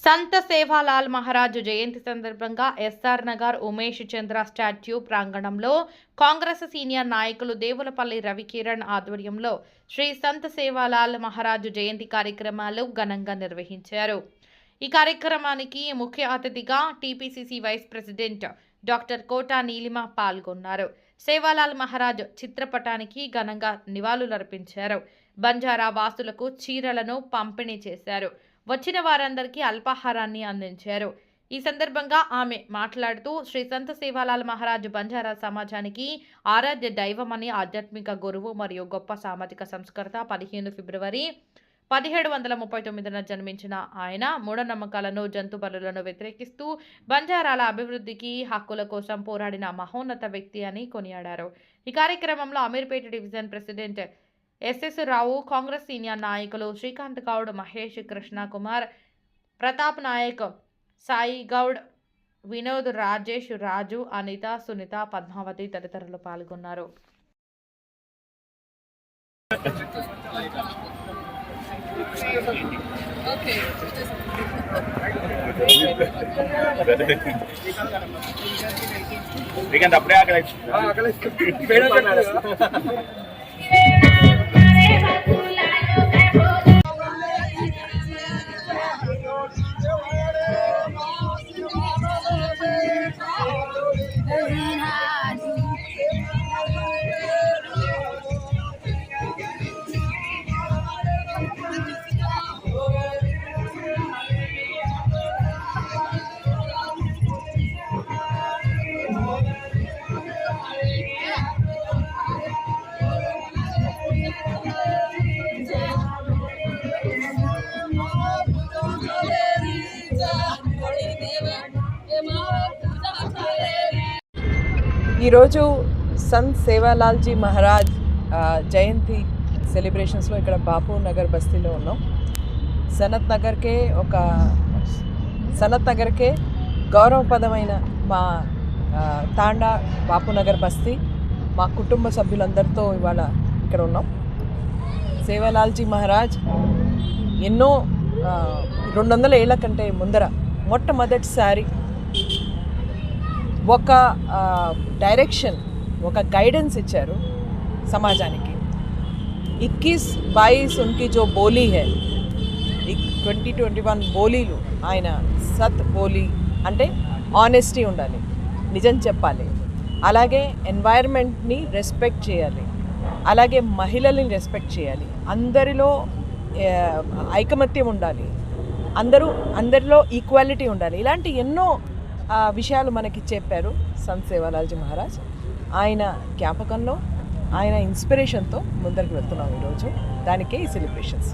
సంత సేవాలాల్ మహారాజ్ జయంతి సందర్భంగా ఎస్ఆర్ నగర్ ఉమేష్ చంద్ర స్టాట్యూ ప్రాంగణంలో కాంగ్రెస్ సీనియర్ నాయకులు దేవులపల్లి రవికిరణ్ ఆధ్వర్యంలో శ్రీ సంత సేవాలాల్ మహారాజ్ జయంతి కార్యక్రమాలు ఘనంగా నిర్వహించారు. ఈ కార్యక్రమానికి ముఖ్య అతిథిగా TPCC vice president doctor Kota Neelima పాల్గొన్నారు. సేవాలాల్ మహారాజ్ చిత్రపటానికి ఘనంగా నివాళులర్పించారు. బంజారా వాసులకు చీరలను పంపిణీ చేశారు. వచ్చిన వారందరికీ అల్పాహారాన్ని అందించారు. ఈ సందర్భంగా ఆమె మాట్లాడుతూ శ్రీ సంత సేవాలాల్ మహారాజ్ బంజారా సమాజానికి ఆరాధ్య దైవమని, ఆధ్యాత్మిక గురువు మరియు గొప్ప సామాజిక సంస్కర్త. 15 ఫిబ్రవరి 1739న జన్మించిన ఆయన మూఢనమ్మకాలను, జంతు బలులను వ్యతిరేకిస్తూ బంజారాల అభివృద్ధికి, హక్కుల కోసం పోరాడిన మహోన్నత వ్యక్తి అని కొనియాడారు. ఈ కార్యక్రమంలో అమీర్పేట డివిజన్ ప్రెసిడెంట్ ఎస్ఎస్ రావు, కాంగ్రెస్ సీనియర్ నాయకులు శ్రీకాంత్ గౌడ్, మహేష్, కృష్ణ కుమార్, ప్రతాప్ నాయక్, సాయి గౌడ్, వినోద్, రాజేష్, రాజు, అనిత, సునీత, పద్మావతి తదితరులు పాల్గొన్నారు. ఈరోజు సంత్ సేవాలాల్జీ మహారాజ్ జయంతి సెలబ్రేషన్స్లో ఇక్కడ బాపు నగర్ బస్తీలో ఉన్నాం. సనత్ నగర్కే గౌరవపదమైన మా తాండా బాపు నగర్ బస్తీ, మా కుటుంబ సభ్యులందరితో ఇవాళ ఇక్కడ ఉన్నాం. సేవాలాల్జీ మహారాజ్ ఎన్నో 200 ఏళ్ల కంటే ముందర మొట్టమొదటిసారి ఒక డైరెక్షన్, ఒక గైడెన్స్ ఇచ్చారు సమాజానికి. 21-22 ఉన్కి జో బోలీ హై, 20-21 బోలీలు ఆయన సత్ బోలీ అంటే ఆనెస్టీ ఉండాలి, నిజం చెప్పాలి, అలాగే ఎన్వైర్న్మెంట్ని రెస్పెక్ట్ చేయాలి, అలాగే మహిళల్ని రెస్పెక్ట్ చేయాలి, అందరిలో ఐకమత్యం ఉండాలి, అందరిలో ఈక్వాలిటీ ఉండాలి. ఇలాంటి ఎన్నో విషయాలు మనకి చెప్పారు సంత్ సేవాలాల్జీ మహారాజ్. ఆయన జ్ఞాపకంలో, ఆయన ఇన్స్పిరేషన్తో ముందరికి వెళ్తున్నాం ఈరోజు. దానికే ఈ సెలబ్రేషన్స్.